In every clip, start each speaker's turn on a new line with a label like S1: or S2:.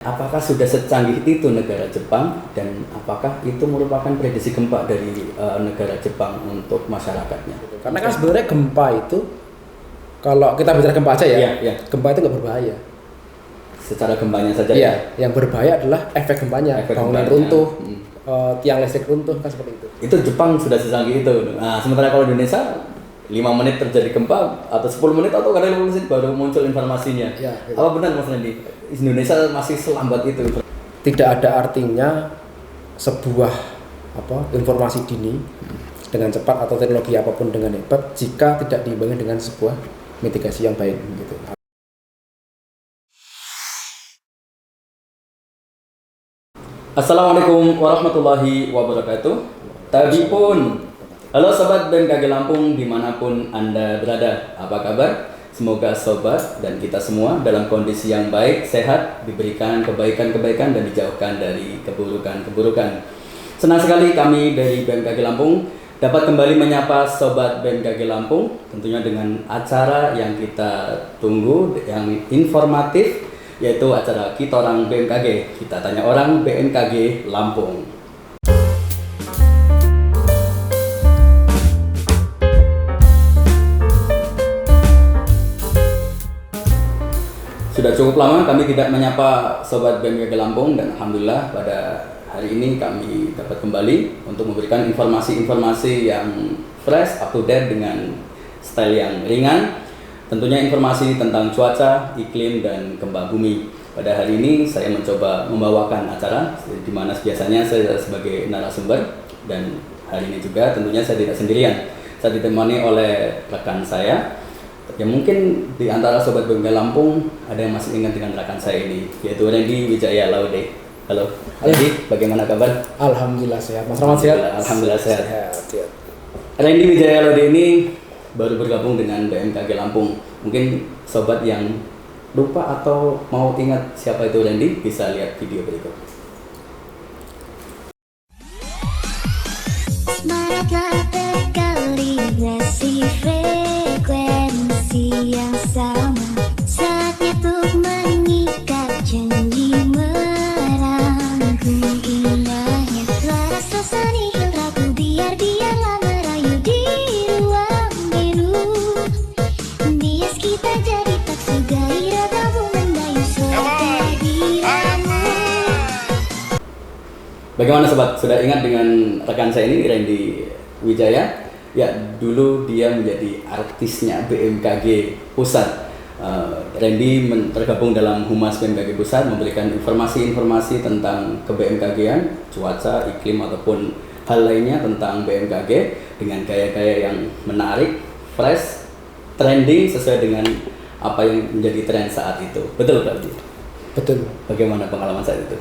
S1: Apakah sudah secanggih itu negara Jepang dan apakah itu merupakan prediksi gempa dari negara Jepang untuk masyarakatnya?
S2: Karena kan sebenarnya gempa itu, kalau kita bicara gempa aja ya,
S1: Iya.
S2: gempa itu nggak berbahaya.
S1: Secara gempanya saja
S2: Iya, yang berbahaya adalah efek gempanya,
S1: Efek
S2: bangunan
S1: gempanya.
S2: runtuh, tiang listrik runtuh, kan seperti itu.
S1: Itu Jepang sudah secanggih itu. Nah, sementara kalau di Indonesia 5 menit terjadi gempa atau 10 menit atau kadang 5 menit baru muncul informasinya.
S2: Ya, gitu.
S1: Apa benar Mas Randy? Indonesia masih selambat itu?
S2: Tidak ada artinya sebuah informasi dini dengan cepat atau teknologi apapun dengan hebat jika tidak diimbangi dengan sebuah mitigasi yang baik gitu.
S1: Assalamualaikum warahmatullahi wabarakatuh. Tadi pun, halo sobat BMKG Lampung dimanapun Anda berada, apa kabar? Semoga sobat dan kita semua dalam kondisi yang baik, sehat, diberikan kebaikan-kebaikan dan dijauhkan dari keburukan-keburukan. Senang sekali kami dari BMKG Lampung dapat kembali menyapa sobat BMKG Lampung, tentunya dengan acara yang kita tunggu, yang informatif, yaitu acara Kita Orang BMKG, Kita Tanya Orang BMKG Lampung. Sudah cukup lama kami tidak menyapa sobat BMKG Lampung dan alhamdulillah pada hari ini kami dapat kembali untuk memberikan informasi-informasi yang fresh, up to date dengan style yang ringan. Tentunya informasi tentang cuaca, iklim, dan gempa bumi. Pada hari ini saya mencoba membawakan acara di mana biasanya saya sebagai narasumber dan hari ini juga tentunya saya tidak sendirian. Saya ditemani oleh rekan saya. Ya mungkin di antara sobat BMKG Lampung ada yang masih ingat dengan rekan saya ini, yaitu Randy Wijaya Laude. Halo, Randy, bagaimana kabar?
S2: Alhamdulillah sehat. Mas Rahmat sehat?
S1: Alhamdulillah sehat.
S2: Sehat.
S1: Randy Wijaya Laude ini baru bergabung dengan BMKG Lampung. Mungkin sobat yang lupa atau mau ingat siapa itu Randy bisa lihat video berikut.
S3: Semangatlah berkoordinasi frekuensi yang sama. Saatnya untuk mengikat janji merangkum indahnya rasa seni yang rapuh. Biarlah merayu di ruang biru. Bias kita jadi tak segairah tamu mendayu suara diramu.
S1: Bagaimana sobat, sudah ingat dengan rekan saya ini Randy Wijaya? Ya, dulu dia menjadi artisnya BMKG Pusat. Randy tergabung dalam Humas BMKG Pusat, memberikan informasi-informasi tentang ke-BMKG-an, cuaca, iklim ataupun hal lainnya tentang BMKG dengan gaya-gaya yang menarik, fresh, trending sesuai dengan apa yang menjadi tren saat itu. Betul Randy?
S2: Betul.
S1: Bagaimana pengalaman saat itu?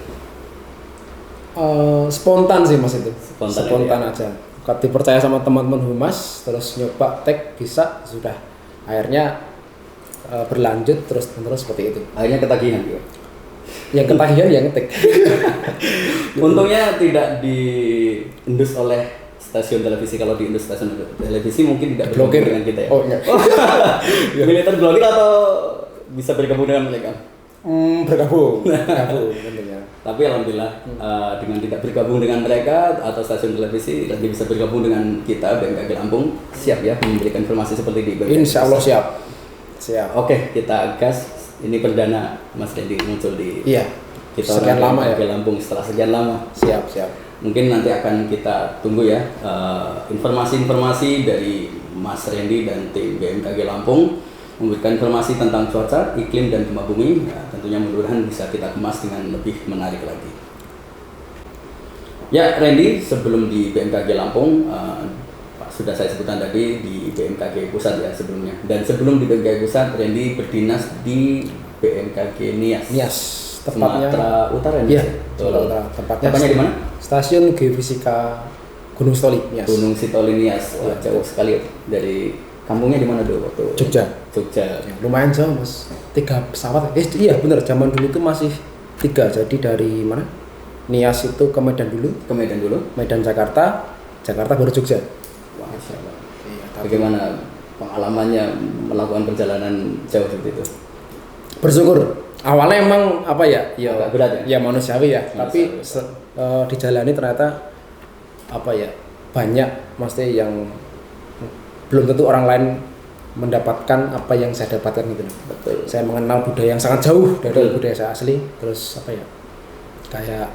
S2: Spontan sih mas itu.
S1: Spontan
S2: aja. Kalau dipercaya sama teman-teman humas, terus nyoba tag bisa sudah. Akhirnya berlanjut terus seperti itu.
S1: Akhirnya ketagihan juga.
S2: Yang ketagihan yang ngetik.
S1: Untungnya tidak diindus oleh stasiun televisi. Kalau diindus stasiun televisi mungkin tidak bergabung dengan kita ya.
S2: Oh enggak.
S1: Militer blokir atau bisa bergabung dengan mereka?
S2: Bergabung tentunya.
S1: Tapi alhamdulillah dengan tidak bergabung dengan mereka atau stasiun televisi, nanti bisa bergabung dengan kita BMKG Lampung. Siap ya memberikan informasi seperti di BMKG.
S2: Insya Allah siap.
S1: Oke, kita gas. Ini perdana Mas Randy muncul di kita
S2: sekian lama ya.
S1: BMKG Lampung setelah sekian lama.
S2: Siap.
S1: Mungkin nanti akan kita tunggu ya informasi-informasi dari Mas Randy dan tim BMKG Lampung memberikan informasi tentang cuaca, iklim, dan gempa bumi. Ya, tentunya mudah-mudahan bisa kita kemas dengan lebih menarik lagi. Ya, Randy, sebelum di BMKG Lampung, sudah saya sebutkan tadi di BMKG Pusat ya sebelumnya. Dan sebelum di BMKG Pusat, Randy berdinas di BMKG Nias.
S2: Tepatnya
S1: Sumatera Utara
S2: Iya,
S1: Utara.
S2: Tepatnya
S1: di mana?
S2: Stasiun Geofisika Gunung Sitoli, Nias.
S1: Gunung Sitoli Nias. Wah, jauh sekali dari kampungnya di mana dulu waktu?
S2: Jogja.
S1: Ya,
S2: lumayan jauh mas. 3 pesawat. Iya benar. Zaman dulu itu masih 3. Jadi dari mana? Nias itu ke Medan dulu. Medan Jakarta baru Jogja.
S1: Wah, Masya Allah.
S2: Iya,
S1: Bagaimana pengalamannya melakukan perjalanan jauh seperti itu?
S2: Bersyukur. Awalnya emang apa ya?
S1: Agak berat ya?
S2: Ya manusiawi ya.
S1: Manusiawi.
S2: Tapi dijalani ternyata apa ya? Banyak maksudnya yang belum tentu orang lain mendapatkan apa yang saya dapatkan gitu.
S1: Betul.
S2: Saya mengenal budaya yang sangat jauh dari budaya saya asli. Terus apa ya? Kayak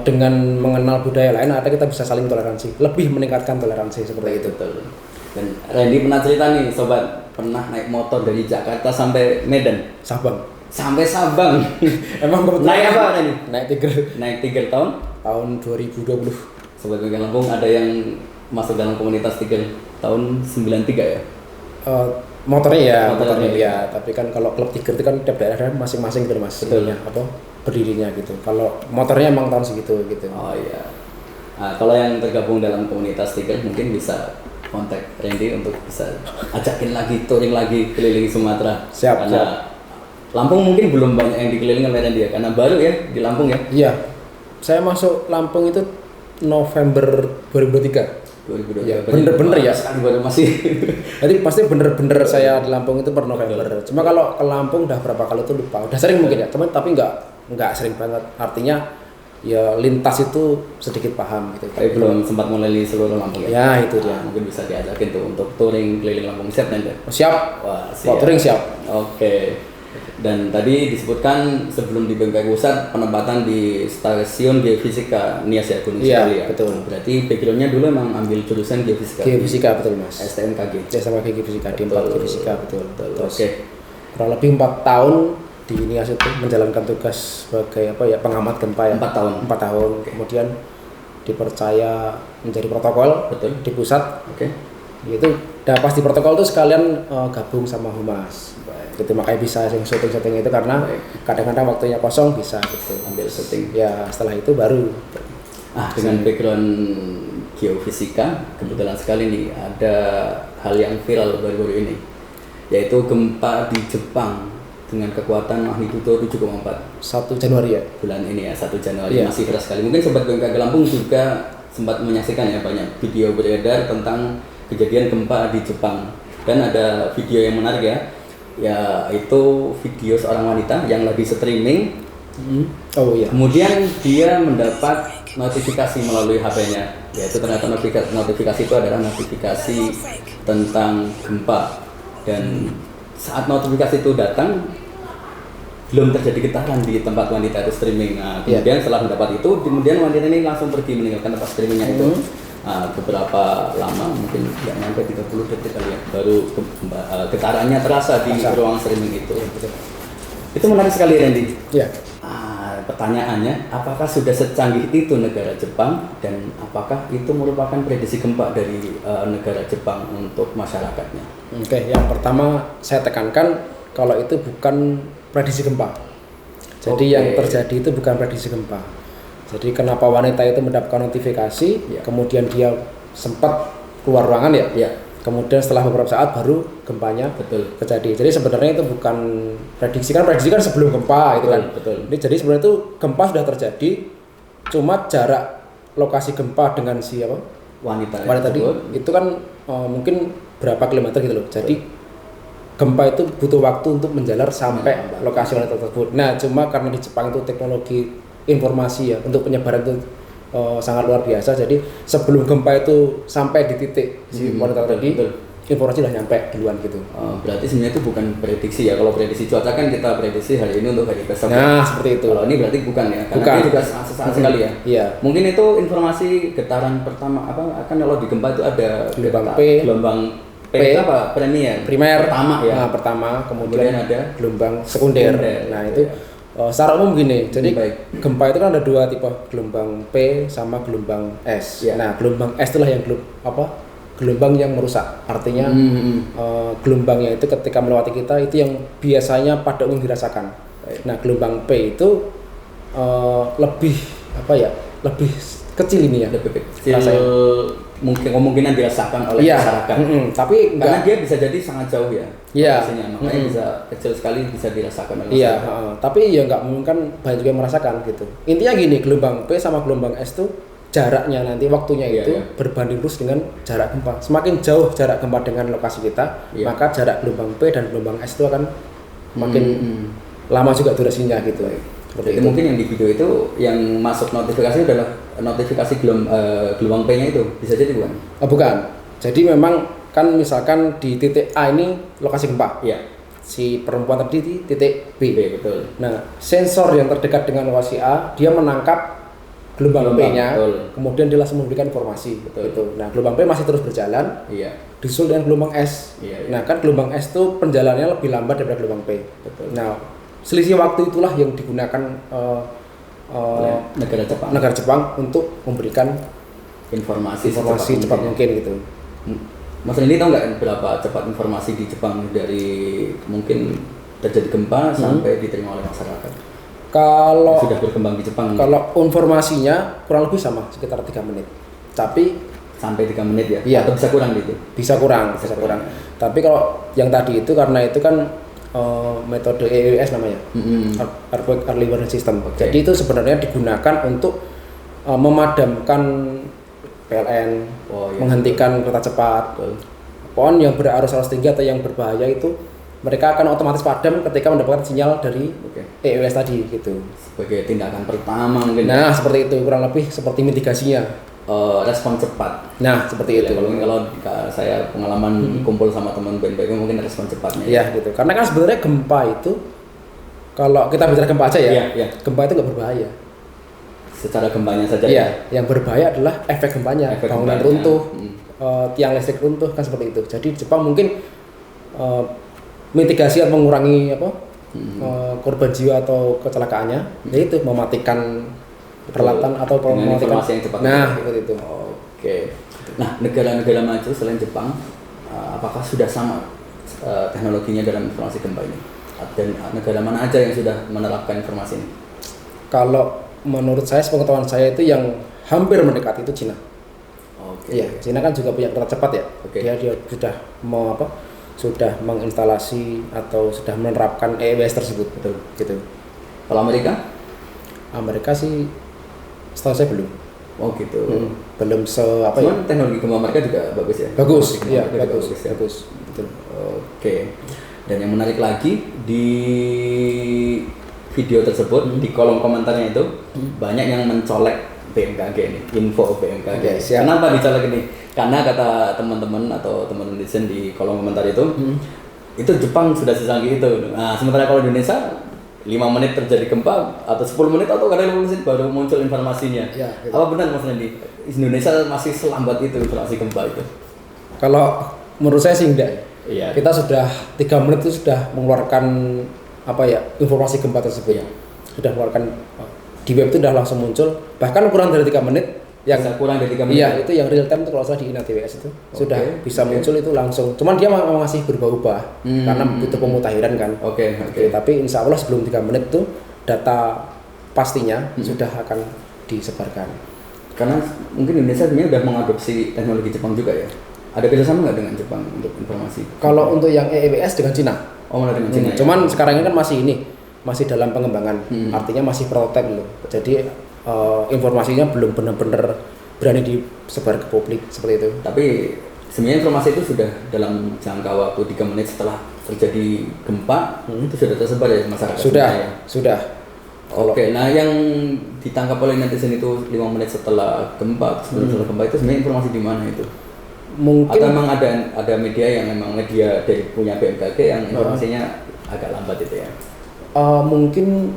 S2: dengan mengenal budaya lain, ada kita bisa saling toleransi, lebih meningkatkan toleransi seperti itu.
S1: Betul. Dan Randy pernah cerita nih, sobat, pernah naik motor dari Jakarta sampai Medan,
S2: Sabang.
S1: sampai Sabang.
S2: Emang kebetulan
S1: Naik apa Randy?
S2: Naik Tiger
S1: Naik Tiger tahun
S2: tahun 2020.
S1: Sobat Bengkel Lampung, ada yang masuk dalam komunitas Tiger tahun 93 ya?
S2: Motornya
S1: Motornya
S2: ya. Tapi kan kalau klub Tiger itu kan tiap daerah masing-masing gitu mas.
S1: Betul.
S2: Ininya, apa berdirinya gitu. Kalau motornya emang tahun segitu gitu.
S1: Oh iya. Nah, kalau yang tergabung dalam komunitas Tiger mungkin bisa kontak Randy untuk bisa ajakin lagi, touring lagi keliling Sumatera.
S2: Siap,
S1: Karena Lampung mungkin belum banyak yang dikelilingi oleh Randy ya, karena baru ya di Lampung ya.
S2: Iya. Saya masuk Lampung itu November 2023.
S1: 2023.
S2: Ya, bener-bener ya.
S1: Sekali baru masih.
S2: Jadi pasti bener-bener saya di Lampung itu per November. Cuma kalau ke Lampung udah berapa kali itu lupa. Udah sering mungkin ya, cuman tapi nggak sering banget. Artinya ya lintas itu sedikit paham gitu.
S1: Tapi belum sempat meleli seluruh Lampung ya.
S2: Ya itu dia.
S1: Nah, mungkin bisa diajakin tuh untuk touring keliling Lampung, siap nanti.
S2: Siap.
S1: Wah,
S2: Kalau touring siap.
S1: Oke. Dan tadi disebutkan sebelum di Bengkai Pusat penempatan di stasiun Geofisika Nias ya, Gunung
S2: Iya,
S1: Sindari ya.
S2: betul.
S1: Berarti backgroundnya dulu emang ambil jurusan Geofisika.
S2: Geofisika betul mas.
S1: STMKG.
S2: Ya sama Geofisika di 4 Geofisika betul. Terus
S1: Oke.
S2: kurang lebih 4 tahun di Nias itu menjalankan tugas sebagai apa ya pengamat gempa ya.
S1: 4 tahun.
S2: 4 tahun. Kemudian dipercaya menjadi protokol
S1: Betul.
S2: di pusat.
S1: Oke.
S2: Itu udah pas di protokol tuh sekalian gabung sama humas. Gitu makanya bisa yang syuting itu karena kadang-kadang waktunya kosong bisa gitu
S1: Ambil syuting.
S2: ya setelah itu baru
S1: Dengan background geofisika, kebetulan sekali nih ada hal yang viral baru-baru ini, yaitu gempa di Jepang dengan kekuatan magnitudo 7,4
S2: 1 Januari ya.
S1: bulan ini ya, 1 Januari.
S2: Iya.
S1: Masih keras sekali. Mungkin Sobat Bengkel Lampung juga sempat menyaksikan ya, banyak video beredar tentang kejadian gempa di Jepang. Dan ada video yang menarik ya, yaitu video seorang wanita yang lagi streaming.
S2: Oh iya.
S1: Kemudian dia mendapat notifikasi melalui HP-nya, yaitu ternyata notifikasi itu adalah notifikasi tentang gempa. Dan saat notifikasi itu datang, belum terjadi getaran di tempat wanita itu streaming. Nah, kemudian setelah mendapat itu, kemudian wanita ini langsung pergi meninggalkan tempat streamingnya itu. Nah, beberapa lama, mungkin nggak sampai 30 detik kali ya, baru getarannya terasa di ruang streaming itu. Itu menarik sekali Randy.
S2: Iya.
S1: Pertanyaannya, apakah sudah secanggih itu negara Jepang, dan apakah itu merupakan prediksi gempa dari negara Jepang untuk masyarakatnya?
S2: Oke, yang pertama saya tekankan kalau itu bukan prediksi gempa. Jadi yang terjadi itu bukan prediksi gempa. Jadi kenapa wanita itu mendapatkan notifikasi, kemudian dia sempat keluar ruangan ya? Kemudian setelah beberapa saat baru gempanya terjadi. Jadi sebenarnya itu bukan prediksi kan sebelum gempa gitu kan. Jadi sebenarnya itu gempa sudah terjadi, cuma jarak lokasi gempa dengan si wanita tadi itu kan mungkin berapa kilometer gitu loh. Jadi gempa itu butuh waktu untuk menjalar sampai lokasi wanita tersebut. Nah, cuma karena di Jepang itu teknologi informasi ya untuk penyebaran itu sangat luar biasa. Jadi sebelum gempa itu sampai di titik si wanita tadi, informasi sudah nyampe duluan gitu.
S1: Berarti sebenarnya itu bukan prediksi ya. Kalau prediksi cuaca kan kita prediksi hari ini untuk hari besok.
S2: Nah, seperti itu.
S1: Kalau ini berarti bukan ya. Karena
S2: bukan.
S1: ini juga sesaat sekali ya.
S2: Iya.
S1: Mungkin itu informasi getaran pertama kan kalau di gempa itu ada gelombang P itu apa? Primer pertama ya.
S2: Nah, pertama, kemudian
S1: ada
S2: gelombang sekunder. Nah, itu secara umum gini, jadi gempa itu kan ada dua tipe, gelombang P sama gelombang S. Nah, gelombang S itulah yang gelombang yang merusak. Artinya gelombangnya itu ketika melewati kita itu yang biasanya pada umum dirasakan. Nah, gelombang P itu lebih lebih kecil ini ya.
S1: Lebih kecil, kemungkinan dirasakan oleh masyarakat.
S2: Tapi
S1: karena dia bisa jadi sangat jauh ya.
S2: Iya.
S1: Makanya bisa kecil sekali bisa dirasakan oleh
S2: masyarakat.
S1: Iya.
S2: Tapi ya nggak mungkin kan banyak juga yang merasakan gitu. Intinya gini, gelombang P sama gelombang S itu jaraknya nanti waktunya itu berbanding lurus dengan jarak gempa. Semakin jauh jarak gempa dengan lokasi kita, maka jarak gelombang P dan gelombang S itu akan makin lama juga durasinya gitu. Seperti
S1: Jadi
S2: itu.
S1: mungkin yang di video itu yang masuk notifikasi adalah notifikasi gelombang P-nya itu, bisa jadi bukan?
S2: Oh, bukan. Jadi memang kan misalkan di titik A ini lokasi gempa.
S1: Iya.
S2: Si perempuan tadi di titik B.
S1: B, betul.
S2: Nah, sensor yang terdekat dengan lokasi A, dia menangkap gelombang P-nya,
S1: betul.
S2: kemudian dia langsung memberikan informasi.
S1: Betul.
S2: Gitu. Nah, gelombang P masih terus berjalan,
S1: Iya.
S2: disusul dengan gelombang S.
S1: Iya, iya.
S2: Nah, kan gelombang S itu perjalanannya lebih lambat daripada gelombang P.
S1: Betul.
S2: Nah, selisih waktu itulah yang digunakan
S1: Oleh negara Jepang
S2: untuk memberikan
S1: informasi
S2: cepat mungkin gitu.
S1: Mas Randy tahu nggak berapa cepat informasi di Jepang dari mungkin terjadi gempa sampai diterima oleh masyarakat?
S2: Kalau
S1: Sudah berkembang di Jepang.
S2: kalau informasinya kurang lebih sama, sekitar 3 menit. Tapi
S1: Sampai 3 menit ya?
S2: Iya.
S1: Atau bisa kurang gitu?
S2: bisa kurang. Tapi kalau yang tadi itu karena itu kan metode EWS namanya, Earthquake Early Warning System.
S1: Oke.
S2: Jadi itu sebenarnya digunakan untuk memadamkan PLN,
S1: Oh, iya.
S2: menghentikan kereta cepat.
S1: Betul.
S2: Pohon yang berarus tinggi atau yang berbahaya itu mereka akan otomatis padam ketika mendapatkan sinyal dari
S1: Oke.
S2: EWS tadi gitu.
S1: Sebagai tindakan pertama mungkin.
S2: Nah, seperti itu kurang lebih seperti mitigasinya.
S1: Respon cepat.
S2: Nah, seperti itu.
S1: Kalau saya pengalaman kumpul sama teman BNPB mungkin respon cepatnya.
S2: Iya gitu. Karena kan sebenarnya gempa itu kalau kita bicara gempa aja ya,
S1: Iya, iya.
S2: gempa itu nggak berbahaya.
S1: Secara gempanya saja.
S2: Iya, yang berbahaya adalah efek gempanya,
S1: Efek
S2: bangunan
S1: gempanya.
S2: runtuh, tiang listrik runtuh kan seperti itu. Jadi di Jepang mungkin mitigasi atau mengurangi korban jiwa atau kecelakaannya, yaitu mematikan peralatan atau
S1: Dengan
S2: mematikan.
S1: informasi yang cepat.
S2: Nah, seperti itu.
S1: Oke. Nah, negara-negara maju selain Jepang, apakah sudah sama teknologinya dalam informasi gempa ini? Dan negara mana aja yang sudah menerapkan informasi ini?
S2: Kalau menurut saya, sepengetahuan saya itu yang hampir mendekati itu Cina.
S1: Oke.
S2: Iya, Cina kan juga punya kereta cepat ya.
S1: Oke.
S2: Dia sudah sudah menginstalasi atau sudah menerapkan EWS tersebut.
S1: Betul.
S2: Gitu.
S1: Kalau Amerika?
S2: Amerika sih setahu saya belum.
S1: Oh gitu.
S2: Belum
S1: Cuman teknologi gempa mereka juga bagus ya?
S2: Bagus,
S1: Teknologi
S2: iya,
S1: gempa mereka
S2: bagus,
S1: juga ya?
S2: bagus. Betul.
S1: Oke. Dan yang menarik lagi di video tersebut di kolom komentarnya itu banyak yang mencolek BMKG ini, info BMKG.
S2: Oke, siap.
S1: Kenapa dicolek ini? Karena kata teman-teman atau teman netizen di kolom komentar itu Jepang sudah secanggih itu. Nah, sementara kalau di Indonesia 5 menit terjadi gempa atau 10 menit atau kadang 5 menit baru muncul informasinya.
S2: Ya, gitu.
S1: Apa benar Mas Randy? Indonesia masih selambat itu informasi gempa itu?
S2: Kalau menurut saya sih enggak.
S1: Iya.
S2: Kita sudah 3 menit itu sudah mengeluarkan informasi gempa tersebut.
S1: Iya.
S2: Sudah mengeluarkan di web itu sudah langsung muncul. Bahkan kurang dari 3 menit yang
S1: Bisa kurang dari 3 menit.
S2: iya, itu yang real time itu kalau salah di INA-TWS itu sudah bisa muncul itu langsung. Cuman dia masih berubah-ubah karena butuh pemutakhiran kan.
S1: Oke.
S2: Tapi insya Allah sebelum 3 menit itu data pastinya sudah akan disebarkan.
S1: Karena mungkin Indonesia sebenarnya sudah mengadopsi teknologi Jepang juga ya. Ada kerjasama nggak dengan Jepang untuk informasi?
S2: Kalau untuk yang EWS dengan Cina.
S1: Oh, malah dengan Cina. Ya?
S2: Cuman sekarang ini kan masih dalam pengembangan. Artinya masih prototipe loh. Jadi informasinya belum benar-benar berani disebar ke publik seperti itu.
S1: Tapi sebenarnya informasi itu sudah dalam jangka waktu 3 menit setelah terjadi gempa itu sudah tersebar ya masyarakat.
S2: Sudah.
S1: Oke, nah yang ditangkap oleh netizen itu 5 menit setelah gempa, setelah gempa itu sebenarnya informasi di mana itu?
S2: Mungkin
S1: Atau memang ada media yang memang media dari punya BMKG yang informasinya agak lambat itu ya?
S2: mungkin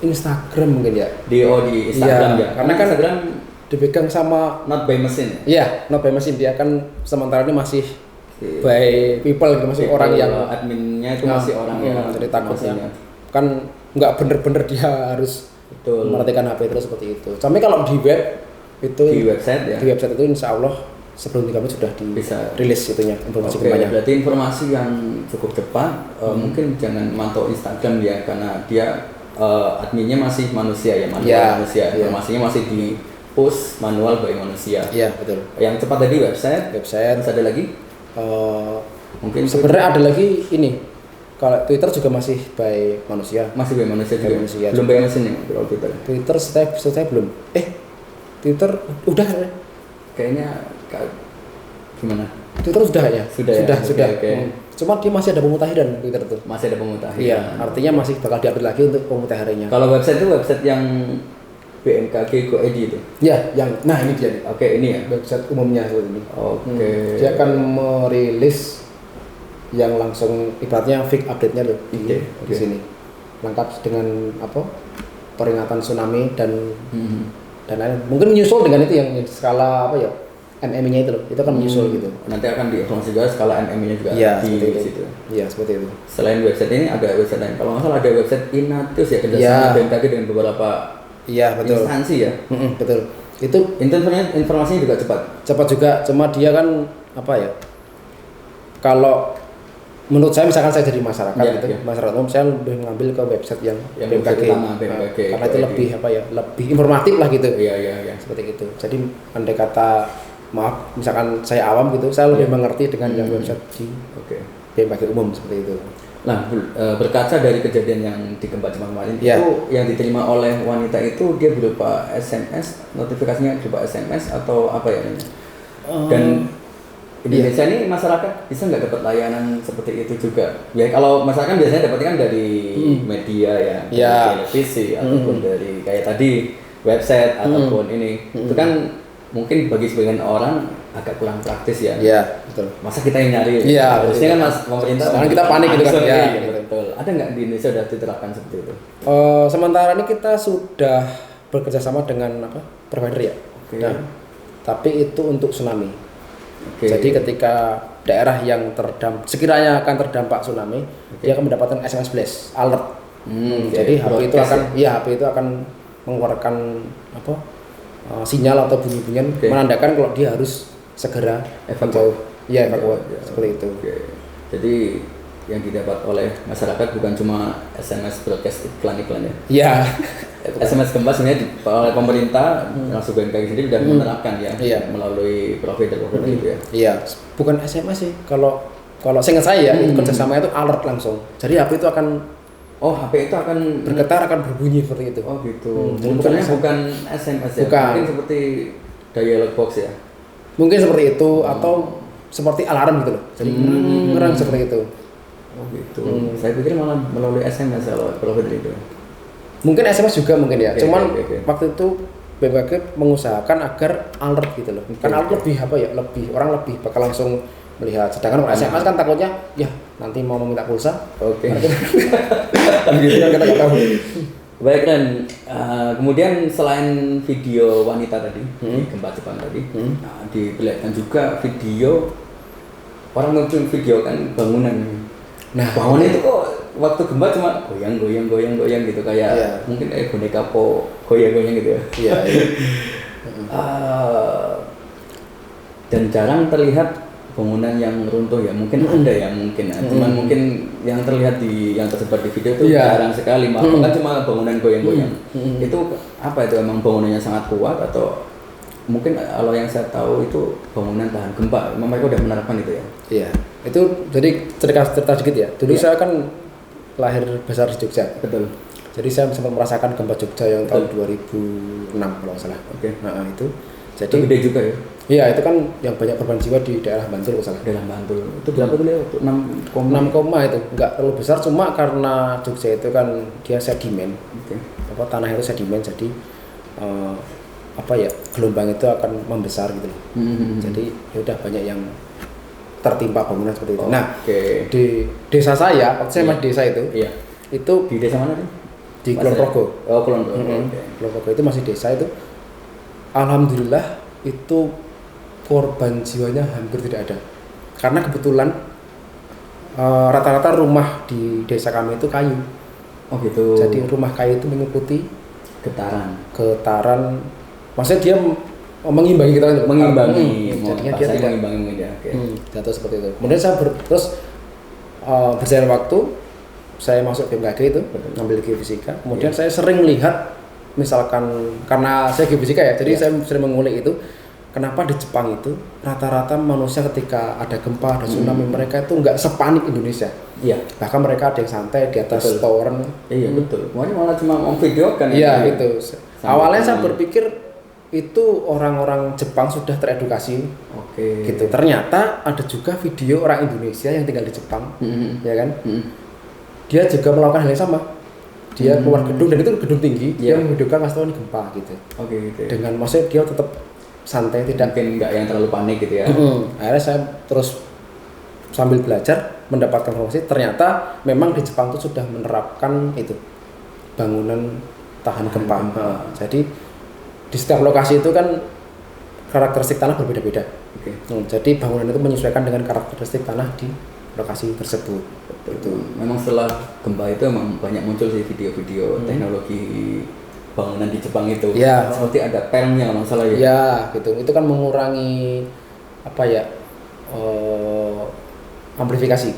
S2: Instagram mungkin ya.
S1: Di Instagram
S2: Iya,
S1: ya?
S2: karena kan
S1: Instagram
S2: dipegang sama
S1: not by machine.
S2: iya, not by machine. Dia kan sementara ini masih by people gitu, masih orang yang
S1: adminnya itu masih orang yang
S2: jadi takutnya
S1: informasinya.
S2: kan nggak bener-bener dia harus
S1: Betul.
S2: memperhatikan HP terus seperti itu. Sampai kalau di web itu
S1: Di website ya?
S2: di website itu insya Allah sebelum 3 menit sudah
S1: Bisa.
S2: rilis itunya informasi
S1: Oke,
S2: gempanya.
S1: berarti informasi yang cukup cepat. Mungkin jangan mantau Instagram ya, karena dia adminnya masih manusia ya, manual manusia. Informasinya masih di push manual by manusia.
S2: Iya betul.
S1: Yang cepat tadi website.
S2: Website.
S1: Terus ada lagi? Mungkin
S2: Sebenarnya ada lagi ini. Kalau Twitter juga masih by manusia.
S1: masih by manusia
S2: By
S1: juga.
S2: manusia
S1: Belum
S2: juga.
S1: by mesin ya kalau Twitter.
S2: Twitter saya belum. Twitter udah kan?
S1: Kayaknya gimana?
S2: Twitter sudah ya?
S1: Sudah ya? Oke.
S2: cuma dia masih ada pemutahiran Twitter tuh.
S1: Masih ada pemutahiran.
S2: Iya, artinya masih bakal diupdate lagi untuk pemutahirannya.
S1: Kalau website itu website yang BMKG Go.id itu.
S2: Ya, nah ini dia nih.
S1: Oke, ini ya.
S2: Website umumnya seperti ini.
S1: Oke.
S2: Dia akan merilis yang langsung ibaratnya fix update-nya loh di sini. Lengkap dengan apa? Peringatan tsunami dan lain. Mungkin menyusul dengan itu yang skala apa ya? MMI-nya itu loh. Itu akan menyusul gitu.
S1: Nanti akan diinformasi juga skala MMI-nya juga di situ.
S2: Iya, seperti itu.
S1: Selain website ini ada website lain. Kalau nggak salah ada website Inatus ya, kerjasama BMKG dengan beberapa instansi ya.
S2: Betul. Itu
S1: informasinya juga cepat.
S2: Cepat juga, cuma dia kan apa ya? Kalau menurut saya misalkan saya jadi masyarakat masyarakat umum, saya lebih mengambil ke website yang BMKG. Karena itu lebih apa ya? Lebih informatif lah gitu.
S1: Iya.
S2: Seperti itu. Jadi andai kata maaf, misalkan saya awam gitu, saya lebih mengerti dengan yang website di BMKG umum seperti itu.
S1: Nah, berkaca dari kejadian yang di gempa Jepang kemarin itu yang diterima oleh wanita itu dia berupa SMS, notifikasinya berupa SMS atau apa ya ini? Dan Indonesia ini masyarakat bisa nggak dapat layanan seperti itu juga? Ya kalau masyarakat biasanya dapatnya kan dari media ya, dari televisi ataupun dari kayak tadi website ataupun ini. Itu kan mungkin bagi sebagian orang agak kurang praktis ya.
S2: Iya, betul.
S1: Masa kita yang nyari?
S2: Iya,
S1: harusnya kan pemerintah.
S2: Sekarang kita panik gitu kan.
S1: Ya, betul. Ada nggak di Indonesia sudah diterapkan seperti itu?
S2: Sementara ini kita sudah bekerja sama dengan provider ya. Nah, tapi itu untuk tsunami. Jadi ketika daerah yang sekiranya akan terdampak tsunami, dia akan mendapatkan SMS blast alert. Jadi HP itu akan mengeluarkan sinyal atau bunyi-bunyian menandakan kalau dia harus segera evakuasi. Seperti itu.
S1: Jadi yang didapat oleh masyarakat bukan cuma SMS broadcast iklan-iklan ya.
S2: Iya.
S1: SMS gempa sebenarnya oleh pemerintah langsung BMKG sendiri sudah menerapkan ya melalui provider itu ya.
S2: Iya, bukan SMS sih. Kalau seingat saya itu kerjasamanya itu alert langsung. Jadi HP itu akan
S1: HP itu akan
S2: bergetar, akan berbunyi seperti itu.
S1: Oh gitu. Bukan SMS ya.
S2: Bukan.
S1: Mungkin seperti dialog box ya.
S2: Mungkin seperti itu atau seperti alarm gitu loh. Jadi ngerang seperti itu.
S1: Oh gitu. Saya pikir malah melalui SMS kalau provider itu.
S2: Mungkin SMS juga mungkin ya. Cuman waktu itu BMKG mengusahakan agar alert gitu loh. Kan alert lebih lebih orang lebih bakal langsung melihat. Sedangkan SMS kan takutnya ya nanti mau meminta pulsa. Gitu kan kita nggak tahu.
S1: Baik kan. Kemudian selain video wanita tadi di gempa Jepang tadi, diperlihatkan juga video orang muncul video kan bangunan. Nah, bangunan itu kok waktu gempa cuma goyang gitu kayak mungkin boneka goyang gitu ya. Iya. Dan jarang terlihat bangunan yang runtuh ya. Mungkin ada ya mungkin. Cuman mungkin yang terlihat yang tersebar di video itu jarang sekali. Malah kan cuma bangunan goyang-goyang. Itu apa itu emang bangunannya sangat kuat atau mungkin kalau yang saya tahu itu bangunan tahan gempa. Memang mereka udah menerapkan itu ya. Iya.
S2: Itu jadi cerita sedikit ya. Dulu saya kan lahir besar di Jogja.
S1: Betul.
S2: Jadi saya sempat merasakan gempa Jogja yang tahun 2006 kalau nggak salah. Nah itu. Jadi
S1: gede juga ya.
S2: Iya, itu kan yang banyak korban jiwa di daerah Bantul kalau salah.
S1: Daerah Bantul. Itu berapa tuh ya?
S2: 6, itu nggak terlalu besar, cuma karena Jogja itu kan dia sedimen. Tanah itu sedimen, jadi gelombang itu akan membesar gitu loh. Jadi ya udah banyak yang tertimpa bangunan seperti itu. Nah, di desa saya, waktu saya masih desa itu, itu
S1: di desa mana tuh?
S2: Di Kulon Progo.
S1: Oh, Kulon Progo.
S2: Kulon Progo itu masih desa itu. Alhamdulillah itu korban jiwanya hampir tidak ada. Karena kebetulan rata-rata rumah di desa kami itu kayu.
S1: Oh gitu.
S2: Jadi rumah kayu itu mengikuti
S1: getaran.
S2: Maksudnya dia mengimbangi kita untuk
S1: jadinya dia tidak mengimbangi dia.
S2: Jatuh seperti itu. Kemudian saya terus berjalan waktu saya masuk BMKG itu ngambil geofisika. Kemudian saya sering melihat misalkan karena saya geofisika ya, jadi saya sering mengulik itu kenapa di Jepang itu rata-rata manusia ketika ada gempa, ada tsunami mereka itu nggak sepanik Indonesia. Iya. Bahkan mereka ada yang santai di atas tower.
S1: Iya betul. Malah cuma memvideokan.
S2: Iya gitu. Awalnya saya berpikir itu orang-orang Jepang sudah teredukasi.
S1: Oke.
S2: Gitu. Ternyata ada juga video orang Indonesia yang tinggal di Jepang, ya kan? Dia juga melakukan hal yang sama. Dia keluar gedung dan itu gedung tinggi, dia memvideokan Mas Tahu ini gempa gitu.
S1: Oke, gitu.
S2: Dengan maksudnya dia tetap santai, tidak
S1: mungkin nggak yang terlalu panik gitu ya.
S2: Akhirnya saya terus sambil belajar mendapatkan informasi, ternyata memang di Jepang itu sudah menerapkan itu bangunan tahan gempa. Jadi di setiap lokasi itu kan karakteristik tanah berbeda-beda.
S1: Oke.
S2: Jadi bangunan itu menyesuaikan dengan karakteristik tanah di lokasi tersebut. Itu
S1: memang setelah gempa itu memang banyak muncul sih video-video teknologi bangunan di Jepang itu.
S2: Ya.
S1: Seperti ada permnya kalau nggak salah ya.
S2: Ya, gitu. Itu kan mengurangi apa ya? Amplifikasi.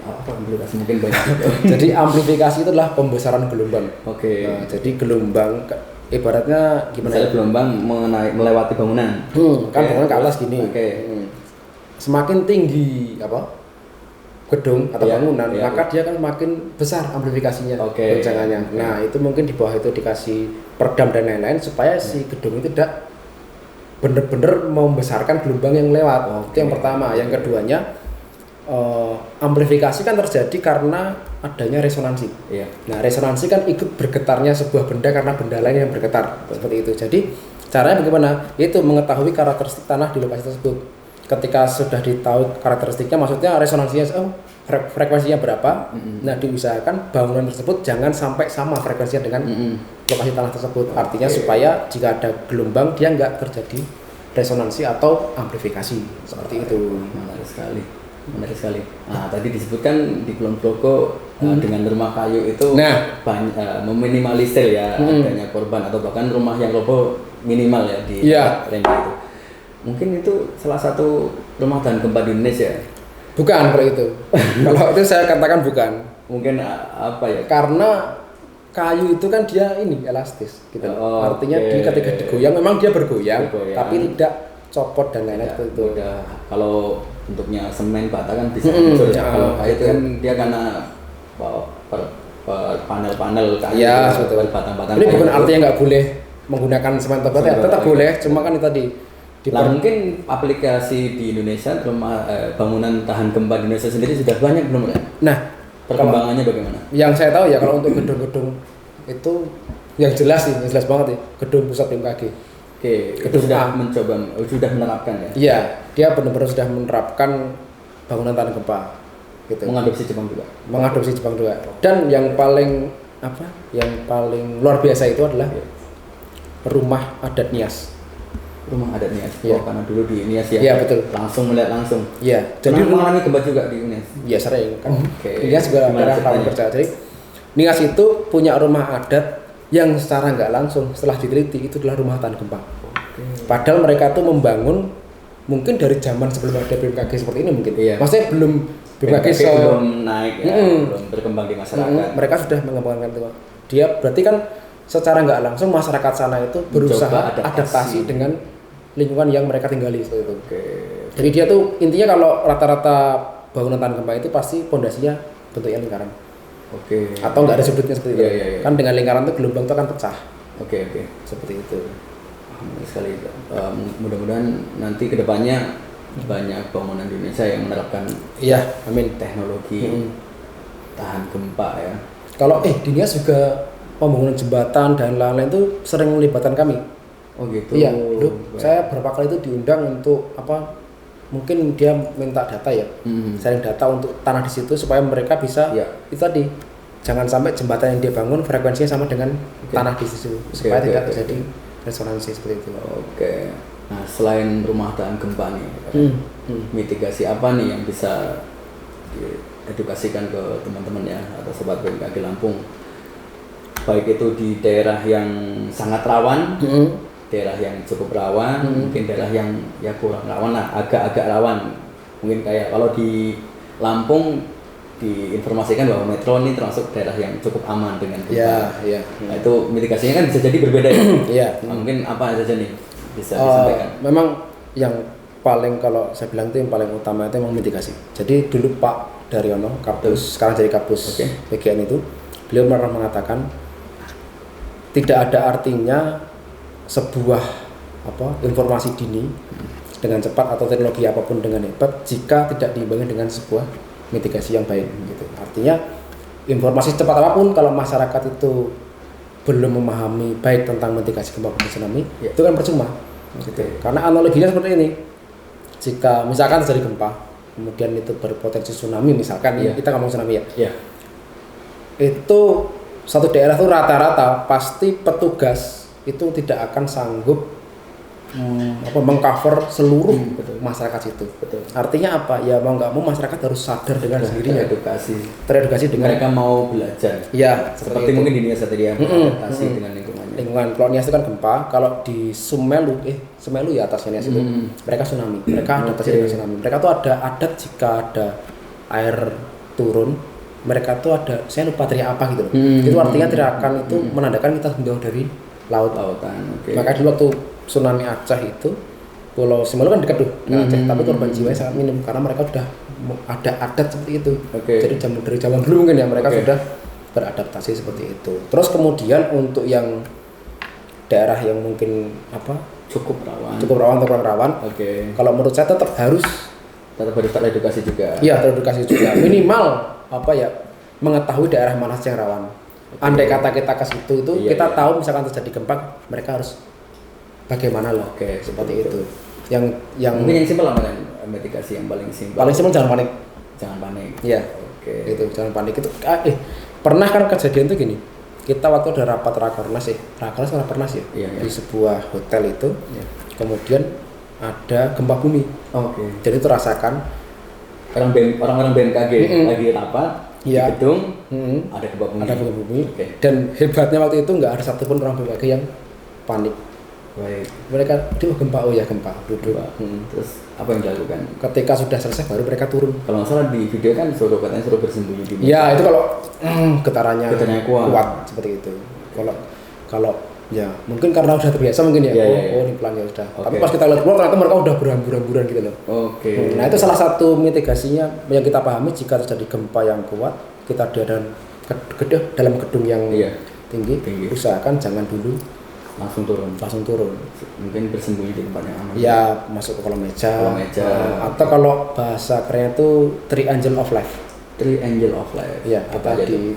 S1: Apa amplifikasi mungkin banyak.
S2: Jadi amplifikasi itu adalah pembesaran gelombang.
S1: Oke.
S2: Nah, jadi gelombang ibaratnya gimana?
S1: Misalnya gelombang melewati bangunan.
S2: Kan bangunan ke atas gini.
S1: Oke.
S2: Semakin tinggi apa? Gedung atau bangunan, maka dia kan makin besar amplifikasinya, goncangannya. Nah, itu mungkin di bawah itu dikasih peredam dan lain-lain supaya si gedung itu tidak benar-benar membesarkan gelombang yang lewat. Itu yang pertama. Yang keduanya, amplifikasi kan terjadi karena adanya resonansi. Nah, resonansi kan ikut bergetarnya sebuah benda karena benda lain yang bergetar, seperti itu. Jadi caranya bagaimana? Itu mengetahui karakteristik tanah di lokasi tersebut. Ketika sudah ditahu karakteristiknya, maksudnya resonansinya, frekuensinya berapa, nah diusahakan bangunan tersebut jangan sampai sama frekuensinya dengan lokasi tanah tersebut. Artinya supaya jika ada gelombang dia nggak terjadi resonansi atau amplifikasi seperti itu.
S1: Menarik sekali. Nah, tadi disebutkan di Kulon Progo dengan rumah kayu itu meminimalisir ya adanya korban atau bahkan rumah yang roboh minimal ya di range itu. Mungkin itu salah satu rumah tahan gempa di Indonesia.
S2: Bukan kalau itu. Kalau itu saya katakan bukan.
S1: Mungkin apa ya?
S2: Karena kayu itu kan dia ini elastis gitu. Artinya dia ketika digoyang memang dia bergoyang, tapi tidak copot dan lain-lain seperti itu.
S1: Kalau bentuknya semen bata kan bisa hancur ya. Kalau kayu itu kan dia karena panel-panel kayu batang-batang.
S2: Ini bukan artinya nggak boleh menggunakan semen atau bata, tetap boleh. Cuma kan itu tadi.
S1: Mungkin aplikasi di Indonesia bangunan tahan gempa di Indonesia sendiri sudah banyak belum ya?
S2: Nah,
S1: perkembangannya bagaimana?
S2: Yang saya tahu ya kalau untuk gedung-gedung itu yang jelas sih, jelas banget ya, gedung pusat BMKG.
S1: Oke, itu sudah menerapkan ya?
S2: Iya, dia benar-benar sudah menerapkan bangunan tahan gempa. Gitu.
S1: Mengadopsi Jepang juga. Dan yang paling luar biasa itu adalah rumah adat Nias. Rumah adat Nias. Karena dulu di Nias ya.
S2: Iya, betul.
S1: Langsung melihat langsung.
S2: Iya.
S1: Jadi mengalami gempa juga di Nias.
S2: Iya, sering kan. Nias juga daerah rawan kerja. Jadi Nias itu punya rumah adat yang secara nggak langsung setelah diteliti itu adalah rumah tahan gempa. Padahal mereka tuh membangun mungkin dari zaman sebelum ada BMKG seperti ini mungkin. Maksudnya belum BMKG
S1: belum naik ya, belum berkembang di masyarakat.
S2: Mereka sudah mengembangkan itu. Dia berarti kan secara nggak langsung masyarakat sana itu berusaha adaptasi dengan lingkungan yang mereka tinggali seperti itu. Jadi dia tuh intinya kalau rata-rata bangunan tahan gempa itu pasti pondasinya bentuknya lingkaran. Atau nggak ada sudutnya seperti itu. Kan dengan lingkaran itu gelombang itu akan pecah. Seperti itu.
S1: Sekali. Mudah-mudahan nanti kedepannya banyak bangunan di Indonesia yang menerapkan teknologi tahan gempa ya.
S2: Kalau di Nias juga pembangunan jembatan dan lain-lain itu sering melibatkan kami. Iya, saya berapa kali itu diundang untuk mungkin dia minta data ya, sharing data untuk tanah di situ supaya mereka bisa itu tadi jangan sampai jembatan yang dia bangun frekuensinya sama dengan tanah di situ supaya tidak terjadi resonansi seperti itu.
S1: Nah, selain rumah tahan gempa nih, mitigasi apa nih yang bisa diedukasikan ke teman-teman ya atau sobat BMKG Lampung, baik itu di daerah yang sangat rawan, daerah yang cukup rawan, mungkin daerah yang ya kurang rawan lah, agak-agak rawan. Mungkin kayak kalau di Lampung diinformasikan bahwa Metro ini termasuk daerah yang cukup aman dengan gempa. Nah, itu mitigasinya kan bisa jadi berbeda ya. Nah, mungkin apa saja nih bisa disampaikan?
S2: Memang yang paling kalau saya bilang itu yang paling utama itu memang mitigasi. Jadi dulu Pak Daryono, Kapus, sekarang jadi Kapus PGN itu, beliau pernah mengatakan tidak ada artinya sebuah informasi dini dengan cepat atau teknologi apapun dengan hebat jika tidak diimbangi dengan sebuah mitigasi yang baik gitu. Artinya informasi cepat apapun kalau masyarakat itu belum memahami baik tentang mitigasi gempa bumi tsunami itu kan percuma gitu. Karena analoginya seperti ini, jika misalkan terjadi gempa kemudian itu berpotensi tsunami misalkan kita ngomong tsunami itu satu daerah itu rata-rata pasti petugas itu tidak akan sanggup mengcover seluruh masyarakat itu. Artinya apa? Ya mau nggak mau masyarakat harus sadar dengan sendirinya. Teredukasi dengan
S1: mereka mau belajar.
S2: Ya,
S1: seperti mungkin di Nias tadi adaptasi dengan lingkungannya.
S2: Lingkungan kalau Nias itu kan gempa, kalau di Sumelu ya atasnya Nias itu mereka tsunami. Mereka adaptasi dengan tsunami. Mereka tuh ada adat jika ada air turun, mereka tuh ada, saya lupa teriak apa gitu. Itu artinya teriakan itu menandakan kita menjauh dari lautan. Maka dulu waktu tsunami Aceh itu Pulau Simelu kan dekat tuh dengan Aceh, tapi korban jiwanya sangat minim karena mereka sudah ada adat seperti itu. Jadi dari zaman dulu mungkin ya mereka sudah beradaptasi seperti itu. Terus kemudian untuk yang daerah yang mungkin cukup rawan atau kurang rawan, kalau menurut saya tetap harus
S1: teredukasi juga.
S2: Iya, teredukasi juga. Minimal mengetahui daerah mana yang rawan. Andai kata kita ke situ itu kita tahu misalkan terjadi gempa, mereka harus bagaimana loh, seperti itu. Yang
S1: mungkin yang simpel apa kan mitigasi yang paling simpel.
S2: Paling simpel jangan panik. Iya. Itu jangan panik itu. Pernah kan kejadian tuh gini. Kita waktu ada rapat rakornas di sebuah hotel itu. Kemudian ada gempa bumi. Jadi itu rasakan
S1: orang-orang BMKG lagi rapat di gedung ada gempa bumi.
S2: Dan hebatnya waktu itu nggak ada satupun orang BMKG yang panik.
S1: Baik.
S2: Mereka gempa duduk.
S1: Terus apa yang dilakukan?
S2: Ketika sudah selesai baru mereka turun.
S1: Kalau nggak salah di video kan suruh bersembunyi di meja.
S2: Ya itu kalau getarannya
S1: kuat
S2: seperti itu. Kalau ya mungkin karena udah terbiasa mungkin ya. Ini pelan ya udah. Tapi pas kita lihat keluar ternyata mereka udah berhamburan gitu loh. Nah itu salah satu mitigasinya yang kita pahami jika terjadi gempa yang kuat kita dalam gedung yang tinggi. Usahakan jangan dulu
S1: langsung turun. Mungkin bersembunyi di tempat yang aman.
S2: Ya, masuk ke kolom meja. Atau kalau bahasa kerennya itu Three Angel of Life. Ya, apa di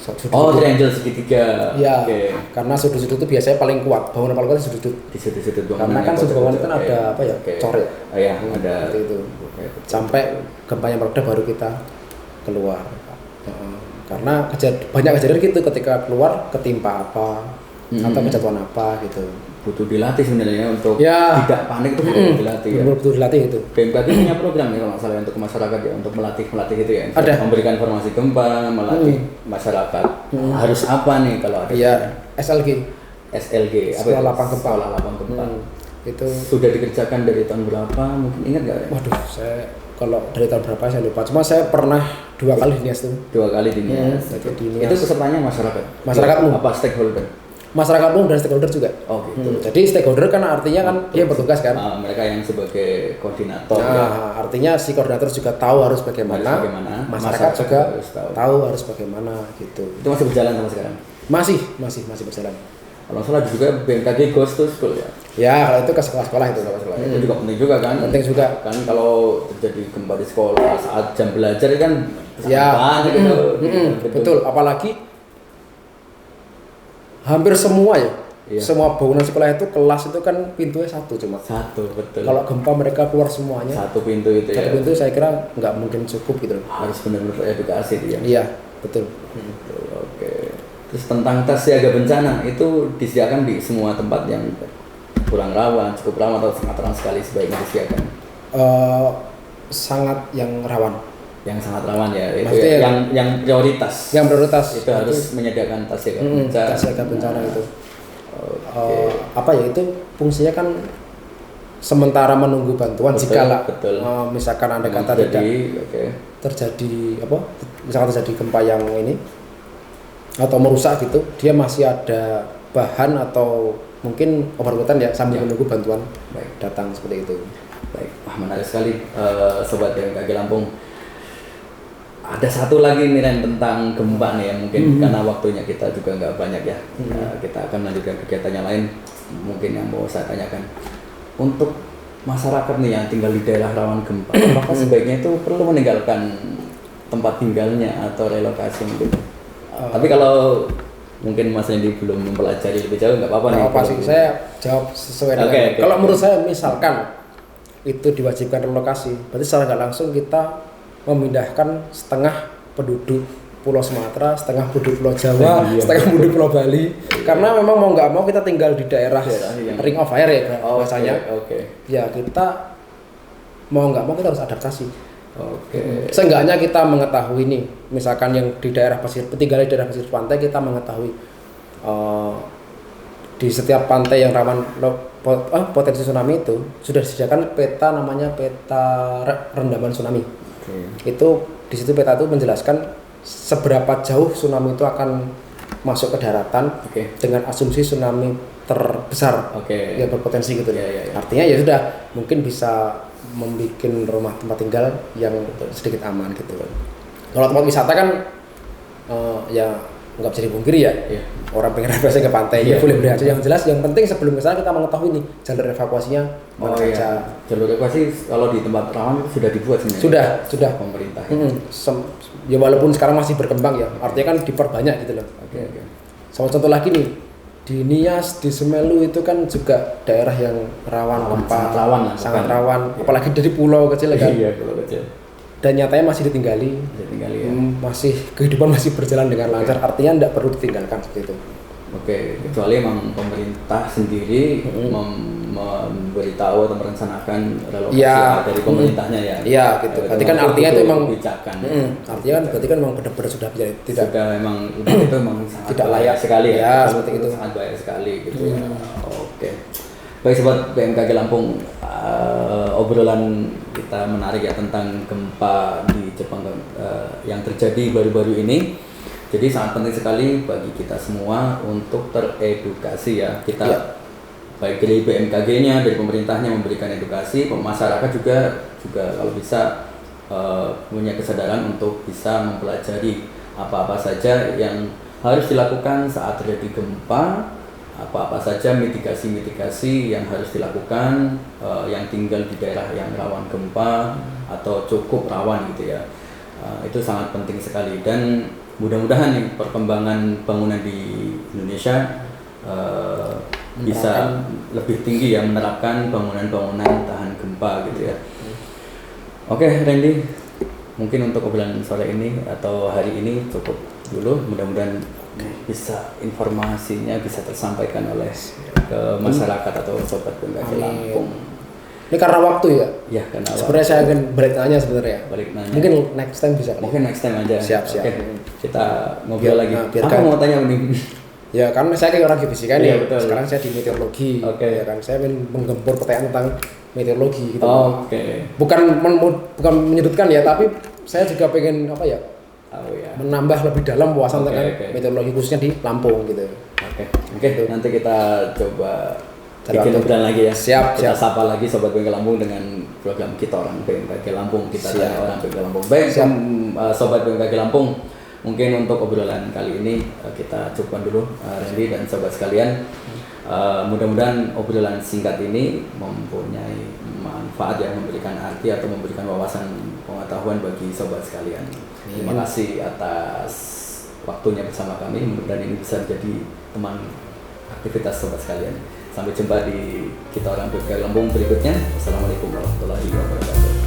S1: triangle segitiga.
S2: Ya, karena sudut-sudut itu biasanya paling kuat. Bangunan paling kuat itu sudut.
S1: Di sudut-sudut
S2: bangunan. Karena kan sudut bangunan kan ada coret.
S1: Ada.
S2: Seperti itu. Sampai gempanya meledak baru kita keluar. Karena banyak kejadian gitu ketika keluar ketimpa apa. Atau kejatuhan apa gitu.
S1: Butuh dilatih sebenarnya untuk tidak panik itu butuh dilatih ya.
S2: Butuh dilatih itu.
S1: BMKG punya program ya kalau masalah untuk masyarakat ya, untuk melatih itu ya.
S2: Ada.
S1: Memberikan informasi gempa, melatih masyarakat harus apa nih kalau ada.
S2: Iya, SLG
S1: Sekolah
S2: lapang gempa.
S1: Itu sudah dikerjakan dari tahun berapa? Mungkin ingat nggak?
S2: Waduh, saya kalau dari tahun berapa saya lupa. Cuma saya pernah 2 kali di Nias itu.
S1: 2 kali di Nias. Itu pesertanya masyarakat umum apa stakeholder?
S2: Masyarakat umum dan stakeholder juga.
S1: Gitu.
S2: Jadi stakeholder kan artinya kan dia bertugas kan.
S1: Mereka yang sebagai koordinator.
S2: Artinya si koordinator juga tahu harus bagaimana. Masyarakat juga tahu harus bagaimana gitu.
S1: Itu masih berjalan sampai sekarang?
S2: Masih berjalan.
S1: Kalau salah juga BMKG goes to school ya.
S2: Ya, kalau itu ke sekolah-sekolah itu.
S1: Itu juga penting juga kan.
S2: Penting juga.
S1: Kan kalau terjadi gempa di sekolah saat jam belajar kan
S2: gitu. Betul, apalagi hampir semua semua bangunan sekolah itu kelas itu kan pintunya satu, betul. Kalau gempa mereka keluar semuanya satu pintu saya kira nggak mungkin cukup gitu.
S1: Harus benar-benar edukasi dia.
S2: Iya, betul.
S1: Terus tentang tes siaga bencana itu disediakan di semua tempat yang kurang rawan, cukup rawan atau sangat rawan sekali sebaiknya disediakan.
S2: Sangat yang rawan.
S1: Yang sangat rawan ya, itu yang prioritas.
S2: Yang prioritas
S1: itu harus menyediakan tas siaga bencana.
S2: Tas siaga bencana itu. Itu fungsinya kan sementara menunggu bantuan jika misalkan Anda kata terjadi misalkan terjadi gempa yang ini atau merusak gitu, dia masih ada bahan atau mungkin obat-obatan ya sambil menunggu bantuan datang seperti itu.
S1: Baik, menarik sekali sobat BMKG Lampung. ada satu lagi nih Ren, tentang gempa nih ya, mungkin karena waktunya kita juga nggak banyak ya. Kita akan lanjutkan kegiatannya lain. Mungkin yang mau saya tanyakan, untuk masyarakat nih yang tinggal di daerah rawan gempa, apakah sebaiknya itu perlu meninggalkan tempat tinggalnya atau relokasi mungkin? Tapi kalau mungkin Mas Randy belum mempelajari lebih jauh, nggak apa-apa nih.
S2: Apa sih, saya jawab sesuai dengan. Kalau menurut saya, misalkan itu diwajibkan relokasi, berarti secara nggak langsung kita memindahkan setengah penduduk Pulau Sumatera, setengah penduduk Pulau Jawa, setengah penduduk Pulau Bali. Karena memang mau nggak mau kita tinggal di daerah ring of fire ya bahasanya. Ya kita mau nggak mau kita harus adaptasi. Seenggaknya kita mengetahui nih, misalkan yang di daerah pesisir, tinggal di daerah pesisir pantai, kita mengetahui di setiap pantai yang rawan potensi tsunami itu sudah disediakan peta, namanya peta rendaman tsunami. Itu di situ peta itu menjelaskan seberapa jauh tsunami itu akan masuk ke daratan dengan asumsi tsunami terbesar yang berpotensi gitu. Artinya ya sudah, mungkin bisa membuat rumah tempat tinggal yang sedikit aman gitu. Kalau tempat wisata kan ya nggak bisa dipungkiri ya. Orang pengen refreshing ke pantai ya boleh-boleh aja. Yang jelas yang penting sebelum ke sana kita mengetahui nih jalur evakuasinya mana saja.
S1: Jalur evakuasi kalau di tempat rawan itu sudah dibuat sebenarnya.
S2: Sudah
S1: pemerintah.
S2: Ya walaupun sekarang masih berkembang ya. Artinya kan diperbanyak gitu loh. Sama contoh lagi nih, di Nias, di Semelu itu kan juga daerah yang rawan gempa, sangat rawan. Apalagi dari pulau kecil kan.
S1: Iya, pulau kecil.
S2: Dan nyatanya masih ditinggali ya. Masih kehidupan masih berjalan dengan lancar. Artinya tidak perlu ditinggalkan seperti itu.
S1: Kecuali memang pemerintah sendiri memberitahu atau merencanakan relokasi dari pemerintahnya ya.
S2: Iya gitu. Berarti kan artinya itu memang
S1: kebijakan.
S2: Artinya kan berarti kan memang benar-benar sudah tidak
S1: memang itu memang sangat
S2: tidak layak
S1: sekali
S2: ya. Seperti itu.
S1: Sangat baik sekali gitu ya. Baik sobat BMKG Lampung, obrolan kita menarik ya tentang gempa di Jepang yang terjadi baru-baru ini. Jadi sangat penting sekali bagi kita semua untuk teredukasi ya. Kita baik dari BMKG-nya, dari pemerintahnya memberikan edukasi, masyarakat juga kalau bisa punya kesadaran untuk bisa mempelajari apa-apa saja yang harus dilakukan saat terjadi gempa, apa-apa saja mitigasi-mitigasi yang harus dilakukan yang tinggal di daerah yang rawan gempa atau cukup rawan gitu ya. Itu sangat penting sekali, dan mudah-mudahan nih perkembangan bangunan di Indonesia bisa lebih tinggi ya, menerapkan bangunan-bangunan tahan gempa gitu ya. Randy, mungkin untuk obrolan sore ini atau hari ini cukup dulu. Mudah-mudahan bisa informasinya bisa tersampaikan oleh ke masyarakat atau sobat BMKG Lampung.
S2: Ini karena waktu ya?
S1: Ya, karena
S2: sebenarnya saya akan balik nanya sebenarnya. Mungkin next time bisa.
S1: Mungkin next time aja.
S2: Siap.
S1: Kita ngobrol lagi. Apa mau tanya nih?
S2: Ya kan saya kayak orang geofisika nih.
S1: Betul.
S2: Sekarang saya di meteorologi. Ya kan saya menggempur pertanyaan tentang meteorologi gitu. Bukan menyudutkan ya, tapi saya juga pengen menambah lebih dalam wawasan tentang meteorologi khususnya di Lampung gitu.
S1: Nanti kita coba bikin obrolan lagi ya.
S2: Siap.
S1: Kita sapa lagi sobat BMKG Lampung dengan program Kita Orang BMKG Lampung. Kita orang BMKG Lampung. Baik, sobat BMKG Lampung, mungkin untuk obrolan kali ini kita cukupkan dulu, Randy dan sobat sekalian. Mudah-mudahan obrolan singkat ini mempunyai manfaat yang memberikan arti atau memberikan wawasan pengetahuan bagi sobat sekalian. Terima kasih atas waktunya bersama kami. Mudah-mudahan ini bisa menjadi teman aktivitas sobat sekalian. Sampai jumpa di Kita Orang BMKG Lampung berikutnya. Wassalamualaikum warahmatullahi wabarakatuh.